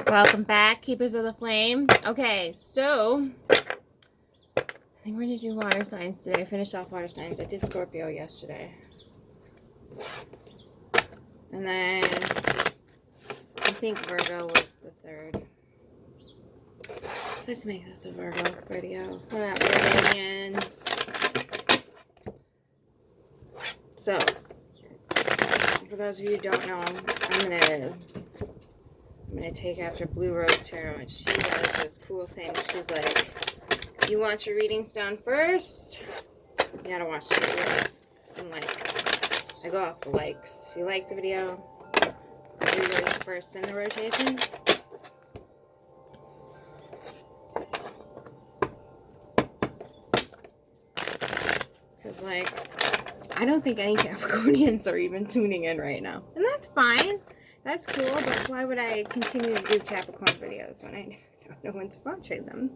Welcome back, Keepers of the Flame. Okay, so I think we're going to do water signs today. I finished off water signs. I did Scorpio yesterday. And then I think Virgo was the third. Let's make this a Virgo video. What up, Virgonians? So, for those of you who don't know, I'm gonna take after Blue Rose Tarot, and she does this cool thing. She's like, you want your readings done first? You gotta watch the videos. And like, I go off the likes. If you like the video, Blue Rose first in the rotation. Because like, I don't think any Capricornians are even tuning in right now. And that's fine. That's cool, but why would I continue to do Capricorn videos when I don't know when's watching them?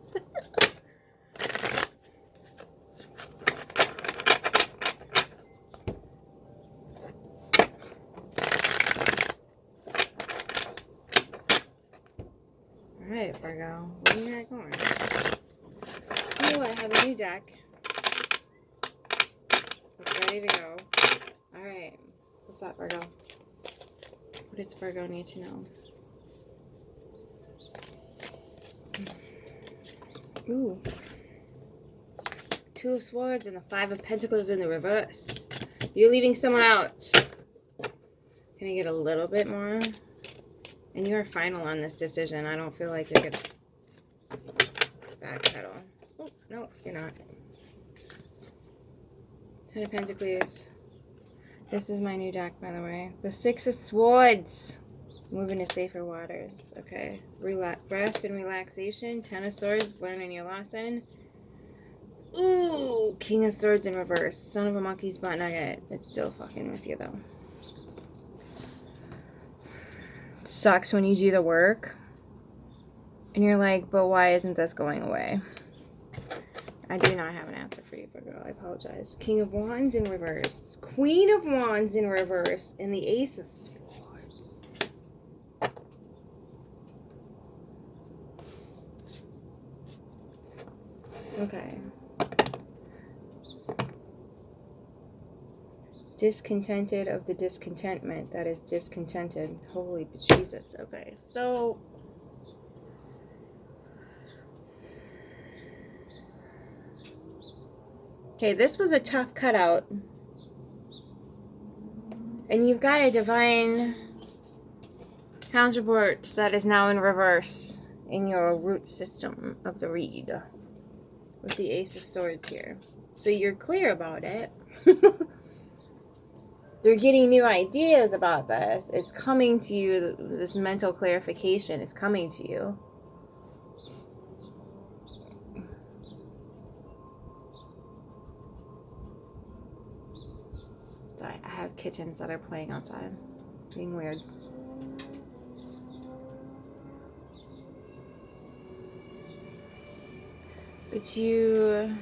Alright, Virgo. What do you got going? You know what? I have a new deck. It's ready to go. Alright. What's up, Virgo? What does Virgo need to know? Ooh. Two of Swords and the Five of Pentacles in the reverse. You're leaving someone out. Can I get a little bit more? And you're final on this decision. I don't feel like you're going to backpedal. Oh, no, you're not. Ten of Pentacles. This is my new deck, by the way. The Six of Swords. Moving to safer waters. Okay. Rest and relaxation. Ten of Swords. Learning your lesson. Ooh. King of Swords in reverse. Son of a monkey's butt nugget. It's still fucking with you, though. Sucks when you do the work. And you're like, but why isn't this going away? I do not have an answer for you, Virgo. I apologize. King of Wands in reverse. Queen of Wands in reverse. And the Ace of Swords. Okay. Discontented of the discontentment that is discontented. Holy Jesus. Okay, so... Okay, this was a tough cutout. And you've got a divine counterpart that is now in reverse in your root system of the read. With the Ace of Swords here. So you're clear about it. They're getting new ideas about this. It's coming to you. This mental clarification is coming to you. I have kittens that are playing outside. Being weird. But you,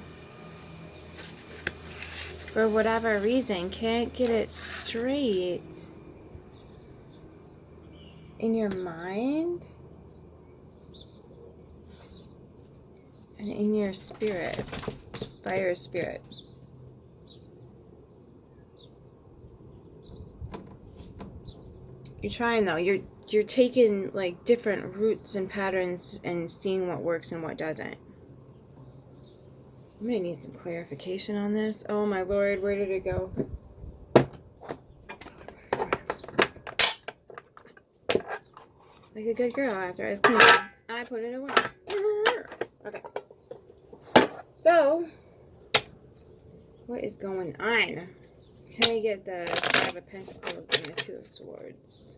for whatever reason, can't get it straight in your mind and in your spirit, fire spirit. You're trying though. You're taking like different routes and patterns and seeing what works and what doesn't. I'm gonna need some clarification on this. Oh my lord, where did it go? Like a good girl after I was cleaning, I put it away. Okay. So, what is going on? Can I get the Five of Pentacles and the Two of Swords?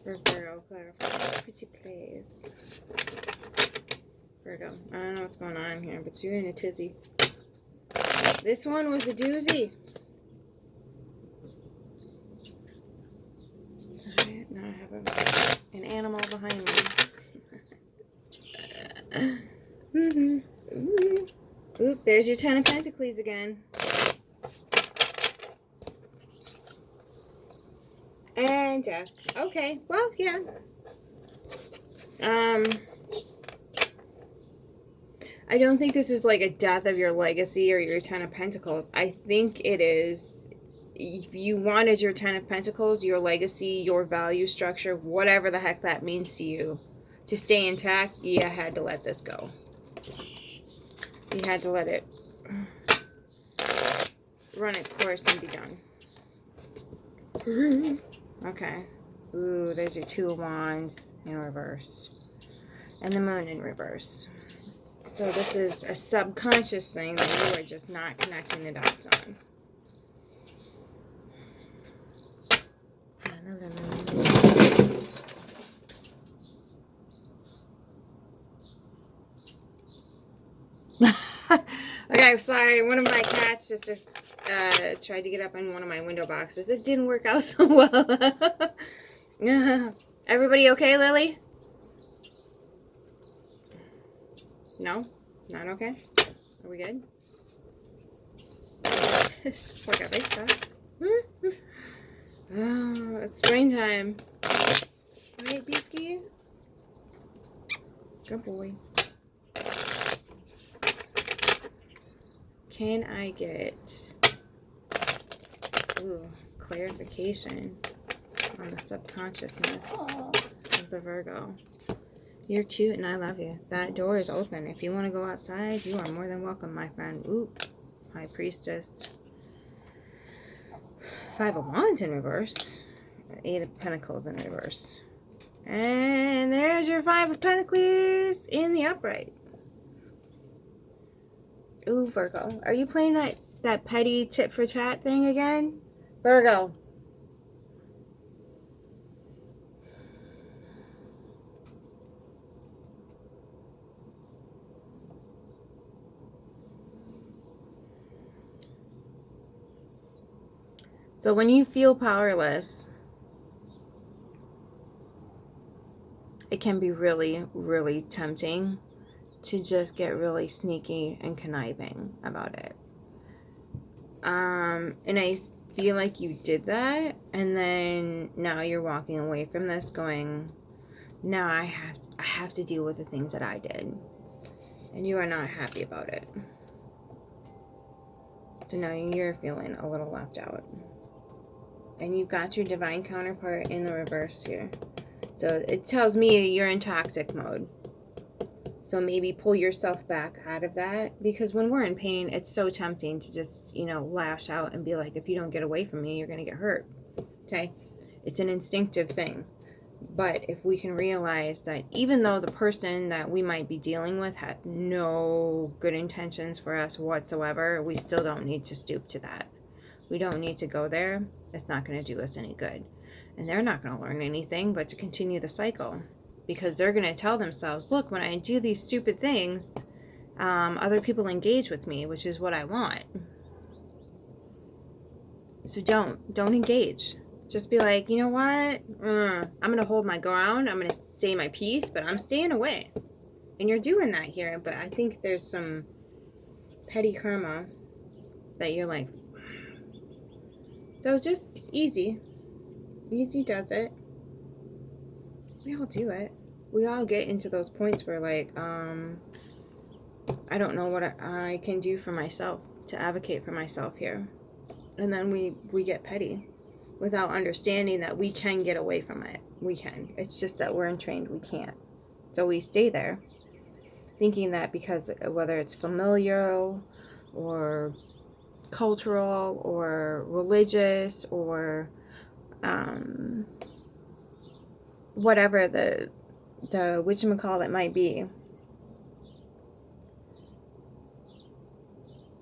For Virgo, clarify. Pretty please. Virgo, I don't know what's going on here, but you're in a tizzy. This one was a doozy. Sorry, now I have an animal behind me. Oop, there's your Ten of Pentacles again. And death. Okay, well, yeah. I don't think this is like a death of your legacy or your 10 of Pentacles. I think it is, if you wanted your 10 of Pentacles, your legacy, your value structure, whatever the heck that means to you, to stay intact, you had to let this go. You had to let it run its course and be done. Okay. Ooh, there's your 2 of Wands in reverse. And the Moon in reverse. So this is a subconscious thing that you are just not connecting the dots on. Okay, sorry. One of my cats just tried to get up on one of my window boxes. It didn't work out so well. Everybody okay, Lily? No? Not okay? Are we good? It's just like a big stuff. Oh, it's springtime. Right, Beasky? Good boy. Can I get clarification on the subconsciousness of the Virgo? You're cute and I love you. That door is open. If you want to go outside, you are more than welcome, my friend. Oop. High Priestess. 5 of Wands in reverse. 8 of Pentacles in reverse. And there's your 5 of Pentacles in the uprights. Ooh, Virgo. Are you playing that petty tit for tat thing again? Virgo. So when you feel powerless, it can be really, really tempting to just get really sneaky and conniving about it. And I feel like you did that, and then now you're walking away from this going, now I have to deal with the things that I did. And you are not happy about it. So now you're feeling a little left out. And you've got your divine counterpart in the reverse here. So it tells me you're in toxic mode. So maybe pull yourself back out of that, because when we're in pain, it's so tempting to just, lash out and be like, if you don't get away from me, you're going to get hurt. Okay? It's an instinctive thing. But if we can realize that even though the person that we might be dealing with had no good intentions for us whatsoever, we still don't need to stoop to that. We don't need to go there. It's not going to do us any good. And they're not going to learn anything but to continue the cycle. Because they're going to tell themselves, look, when I do these stupid things, other people engage with me, which is what I want. So don't engage. Just be like, you know what? I'm going to hold my ground. I'm going to say my piece, but I'm staying away. And you're doing that here. But I think there's some petty karma that you're like. So just easy. Easy does it. We all do it. We all get into those points where like, I don't know what I can do for myself to advocate for myself here. And then we get petty without understanding that we can get away from it. We can. It's just that we're entrained, we can't. So we stay there thinking that because whether it's familial or cultural or religious or whatever the whatchamacallit might be.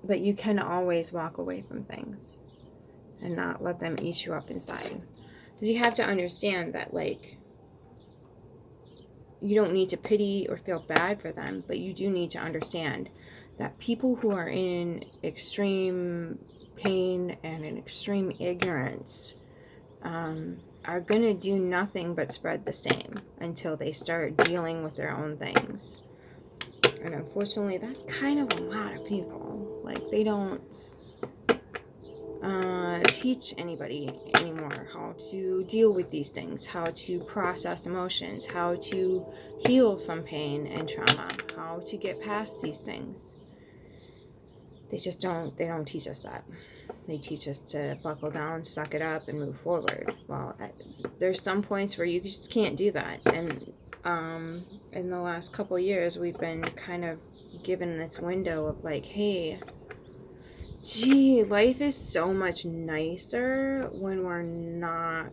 But you can always walk away from things and not let them eat you up inside. Because you have to understand that, like, you don't need to pity or feel bad for them, but you do need to understand that people who are in extreme pain and in extreme ignorance are going to do nothing but spread the same until they start dealing with their own things. And unfortunately, that's kind of a lot of people. Like, they don't teach anybody anymore how to deal with these things, how to process emotions, how to heal from pain and trauma, how to get past these things. They don't teach us that. They teach us to buckle down, suck it up, and move forward. Well, there's some points where you just can't do that. And in the last couple of years, we've been kind of given this window of like, hey, gee, life is so much nicer when we're not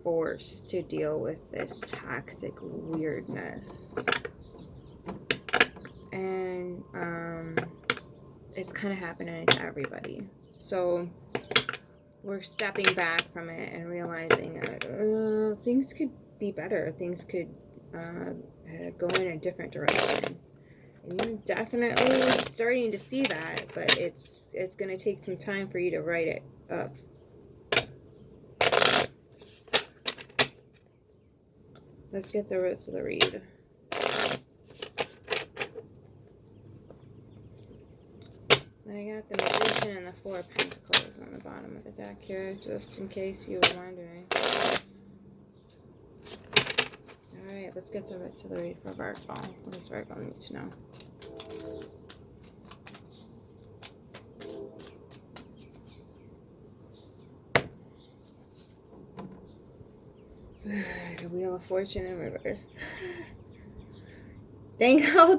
forced to deal with this toxic weirdness. And it's kind of happening to everybody. So we're stepping back from it and realizing things could be better. Things could go in a different direction. And you're definitely starting to see that, but it's going to take some time for you to write it up. Let's get the roots of the read. I got the Magician and the Four of Pentacles on the bottom of the deck here, just in case you were wondering. Alright, let's get the roots of the read for Virgo. What does Virgo need to know? The Wheel of Fortune in reverse. Dangle,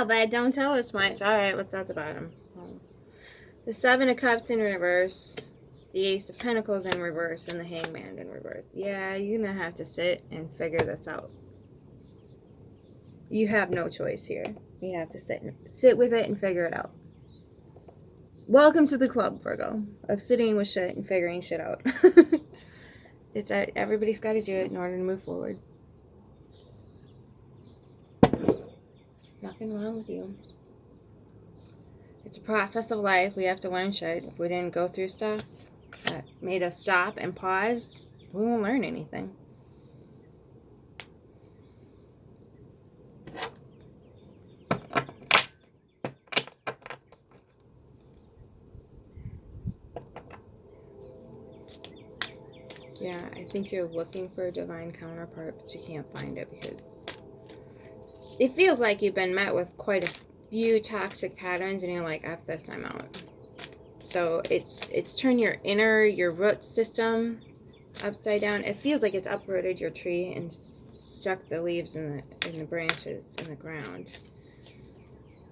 but don't tell us much. Alright, what's at the bottom? The Seven of Cups in reverse, the Ace of Pentacles in reverse, and the Hangman in reverse. Yeah, you're going to have to sit and figure this out. You have no choice here. You have to sit with it and figure it out. Welcome to the club, Virgo, of sitting with shit and figuring shit out. Everybody's got to do it in order to move forward. Nothing wrong with you. It's a process of life. We have to learn shit. If we didn't go through stuff that made us stop and pause, we won't learn anything. Yeah, I think you're looking for a divine counterpart, but you can't find it because it feels like you've been met with quite a few toxic patterns and you're like, F this, I'm out. So it's turned your root system upside down. It feels like it's uprooted your tree and stuck the leaves in the branches in the ground.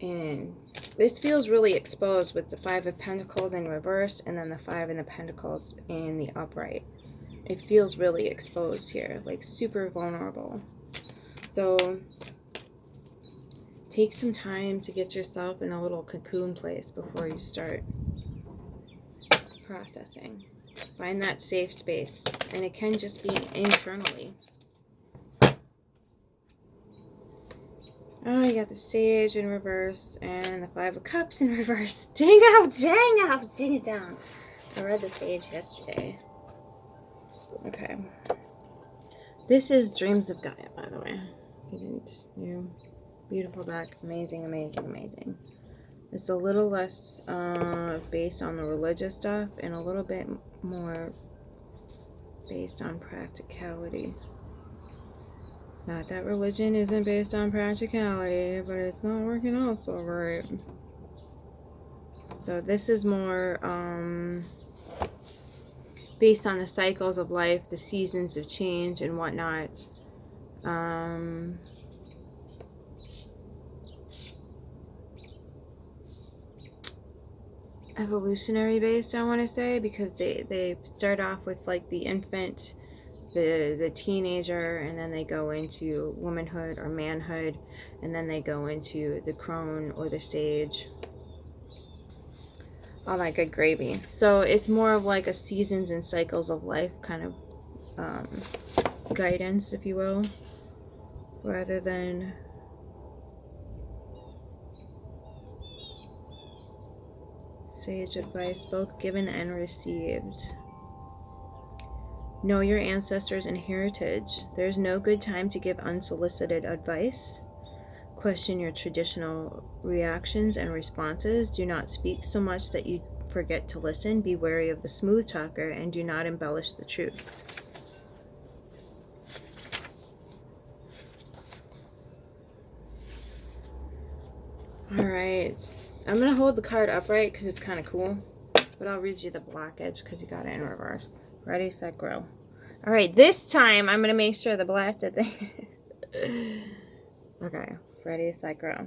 And this feels really exposed with the Five of Pentacles in reverse and then the Five of the Pentacles in the upright. It feels really exposed here, like super vulnerable. So take some time to get yourself in a little cocoon place before you start processing. Find that safe space, and it can just be internally. Oh, you got the Sage in reverse and the Five of Cups in reverse. Dang out, ding it down. I read the Sage yesterday. Okay. This is Dreams of Gaia, by the way. You beautiful deck. Amazing, amazing, amazing. It's a little less based on the religious stuff and a little bit more based on practicality. Not that religion isn't based on practicality, but it's not working out so right. So this is more based on the cycles of life, the seasons of change and whatnot. Evolutionary based, I want to say, because they start off with like the infant, the teenager, and then they go into womanhood or manhood, and then they go into the crone or the sage. Oh my good gravy. So it's more of like a seasons and cycles of life kind of guidance, if you will, rather than sage advice, both given and received. Know your ancestors and heritage. There's no good time to give unsolicited advice. Question your traditional reactions and responses. Do not speak so much that you forget to listen. Be wary of the smooth talker and do not embellish the truth. All right. I'm going to hold the card upright because it's kind of cool. But I'll read you the black edge because you got it in reverse. Ready, set, grow. All right. This time, I'm going to make sure the blasted thing... Okay. Ready, set, grow.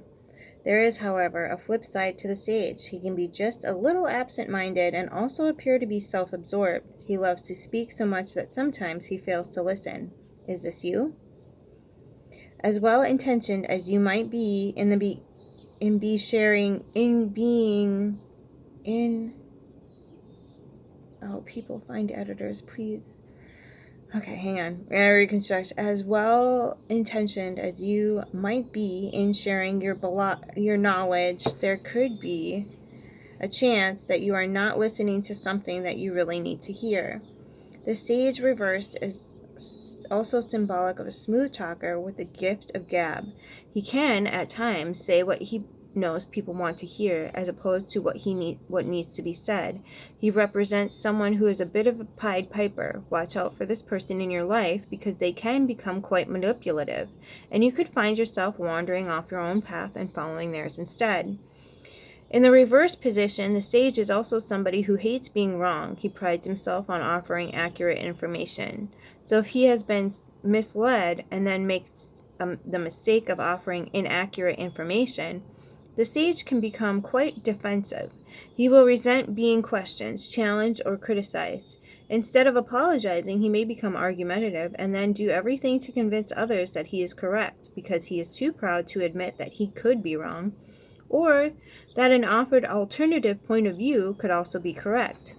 There is, however, a flip side to the sage. He can be just a little absent-minded and also appear to be self-absorbed. He loves to speak so much that sometimes he fails to listen. Is this you? As well-intentioned as you might be oh, people, find editors, please. Okay, hang on. We're gonna reconstruct. As well-intentioned as you might be in sharing your knowledge, there could be a chance that you are not listening to something that you really need to hear. The sage reversed is also symbolic of a smooth talker with the gift of gab. He can, at times, say what he knows people want to hear, as opposed to what needs to be said. He represents someone who is a bit of a Pied Piper. Watch out for this person in your life, because they can become quite manipulative, and you could find yourself wandering off your own path and following theirs instead. In the reverse position, the sage is also somebody who hates being wrong. He prides himself on offering accurate information. So if he has been misled and then makes the mistake of offering inaccurate information, the sage can become quite defensive. He will resent being questioned, challenged, or criticized. Instead of apologizing, he may become argumentative and then do everything to convince others that he is correct, because he is too proud to admit that he could be wrong, or that an offered alternative point of view could also be correct.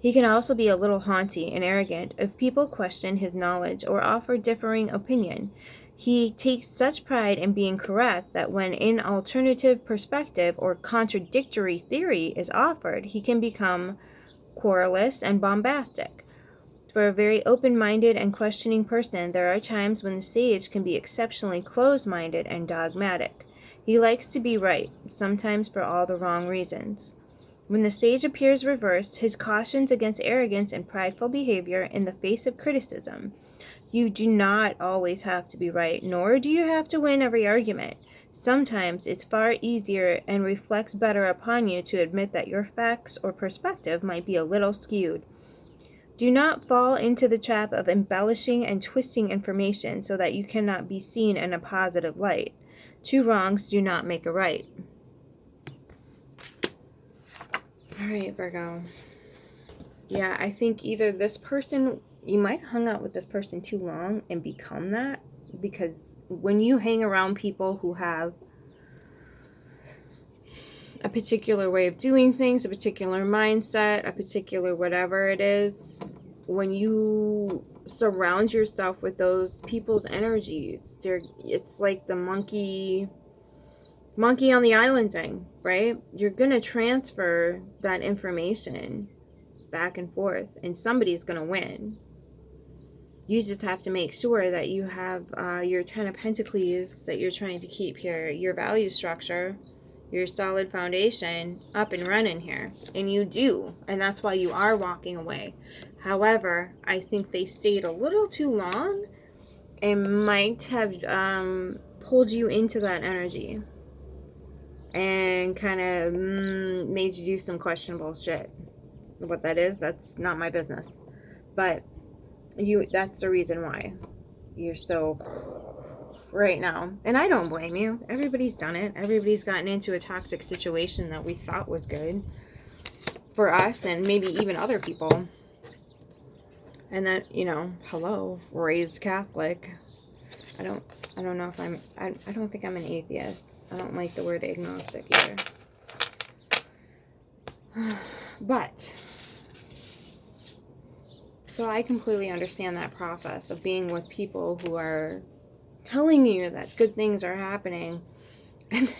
He can also be a little haughty and arrogant if people question his knowledge or offer differing opinion. He takes such pride in being correct that when an alternative perspective or contradictory theory is offered, he can become querulous and bombastic. For a very open-minded and questioning person, there are times when the sage can be exceptionally closed-minded and dogmatic. He likes to be right, sometimes for all the wrong reasons. When the sage appears reversed, his cautions against arrogance and prideful behavior in the face of criticism. You do not always have to be right, nor do you have to win every argument. Sometimes it's far easier and reflects better upon you to admit that your facts or perspective might be a little skewed. Do not fall into the trap of embellishing and twisting information so that you cannot be seen in a positive light. Two wrongs do not make a right. All right, Virgo. Yeah, I think either this person, you might have hung out with this person too long and become that, because when you hang around people who have a particular way of doing things, a particular mindset, a particular whatever it is, when you surround yourself with those people's energies, it's like the monkey on the island thing, right? You're gonna transfer that information back and forth, and somebody's gonna win. You just have to make sure that you have your 10 of Pentacles that you're trying to keep here, your value structure, your solid foundation up and running here. And you do. And that's why you are walking away. However, I think they stayed a little too long and might have pulled you into that energy and kind of made you do some questionable shit. What that is, that's not my business. But that's the reason why you're so right now. And I don't blame you. Everybody's done it. Everybody's gotten into a toxic situation that we thought was good for us and maybe even other people. And that, hello, raised Catholic. I don't know if I don't think I'm an atheist. I don't like the word agnostic either. But so I completely understand that process of being with people who are telling you that good things are happening. And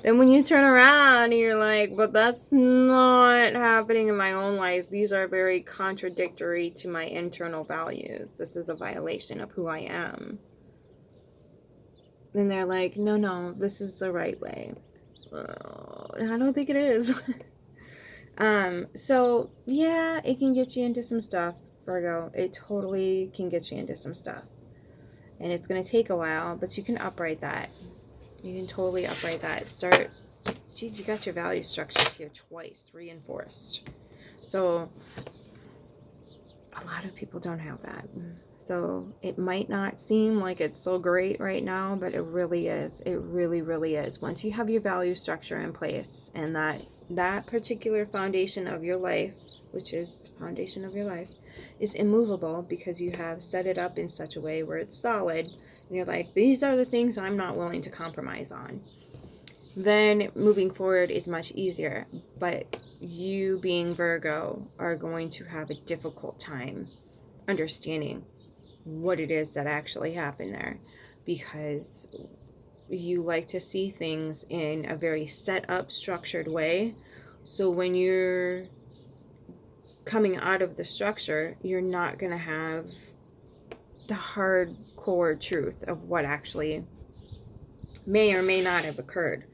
then when you turn around and you're like, but that's not happening in my own life. These are very contradictory to my internal values. This is a violation of who I am. Then they're like, no, this is the right way. I don't think it is. So yeah, it can get you into some stuff, Virgo. It totally can get you into some stuff. And it's going to take a while, but you can upright that. You can totally upright that. Start, geez, you got your value structures here twice reinforced. So a lot of people don't have that. So it might not seem like it's so great right now, but it really is. It really, really is. Once you have your value structure in place and that particular foundation of your life, which is the foundation of your life, is immovable because you have set it up in such a way where it's solid, and you're like, these are the things I'm not willing to compromise on, then moving forward is much easier. But you being Virgo are going to have a difficult time understanding what it is that actually happened there, because you like to see things in a very set up, structured way. So when you're coming out of the structure, you're not going to have the hardcore truth of what actually may or may not have occurred,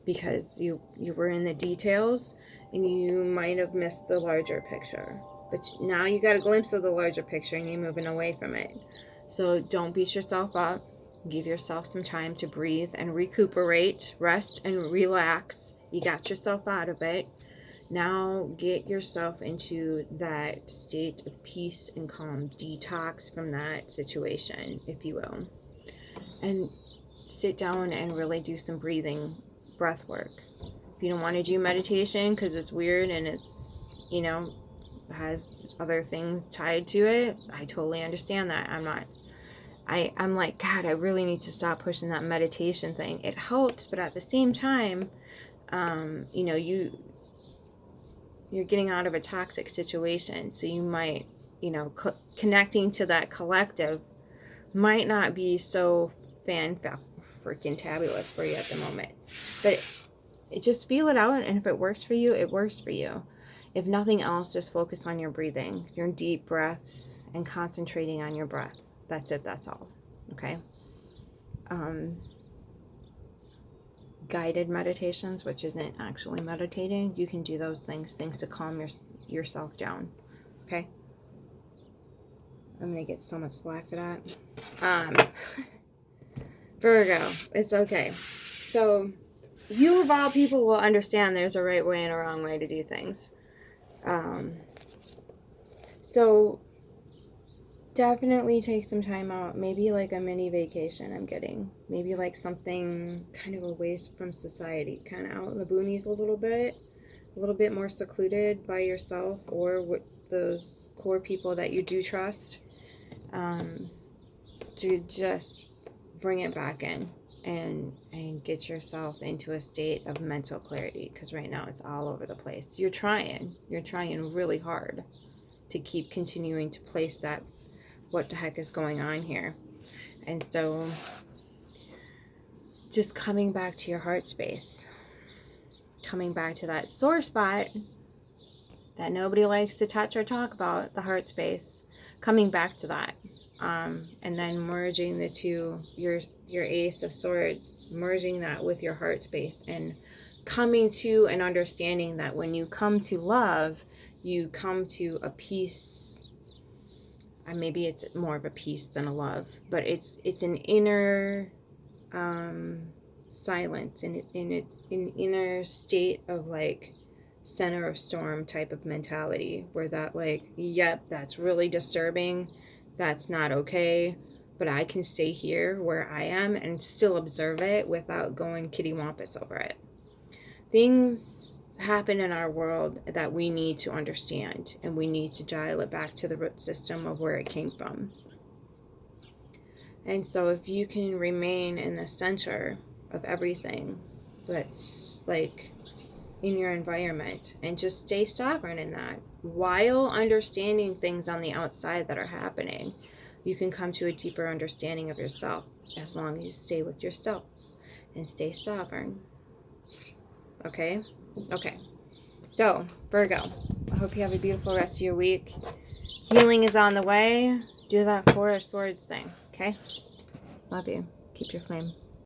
because you were in the details and you might have missed the larger picture. But now you got a glimpse of the larger picture and you're moving away from it. So don't beat yourself up. Give yourself some time to breathe and recuperate, rest and relax. You got yourself out of it. Now get yourself into that state of peace and calm. Detox from that situation, if you will. And sit down and really do some breathing, breath work. If you don't want to do meditation because it's weird and it's, has other things tied to it, I totally understand that. I'm like, God, I really need to stop pushing that meditation thing. It helps, but at the same time, you're getting out of a toxic situation. So you might, connecting to that collective might not be so freaking tabulous for you at the moment. But it just feel it out, and if it works for you, it works for you. If nothing else, just focus on your breathing, your deep breaths, and concentrating on your breath. That's it. That's all. Okay. Guided meditations, which isn't actually meditating, you can do those things to calm yourself down. Okay. I'm gonna get so much slack for that. Virgo, it's okay. So you of all people will understand there's a right way and a wrong way to do things. So definitely take some time out, maybe like a mini vacation. I'm getting maybe like something kind of away from society, kind of out in the boonies a little bit more secluded by yourself or with those core people that you do trust, to just bring it back in and get yourself into a state of mental clarity, because right now it's all over the place. You're trying really hard to keep continuing to place that what the heck is going on here. And so just coming back to your heart space, coming back to that sore spot that nobody likes to touch or talk about, the heart space, coming back to that, and then merging the two, your Ace of Swords, merging that with your heart space, and coming to an understanding that when you come to love, you come to a peace. And maybe it's more of a peace than a love, but it's an inner silence, and it's an inner state of like center of storm type of mentality, where that like, yep, that's really disturbing, that's not okay, but I can stay here where I am and still observe it without going kittywampus over it. Things happen in our world that we need to understand, and we need to dial it back to the root system of where it came from. And so if you can remain in the center of everything that's like in your environment, and just stay sovereign in that while understanding things on the outside that are happening, you can come to a deeper understanding of yourself, as long as you stay with yourself and stay sovereign. Okay? Okay. So, Virgo, I hope you have a beautiful rest of your week. Healing is on the way. Do that Four of Swords thing. Okay? Love you. Keep your flame.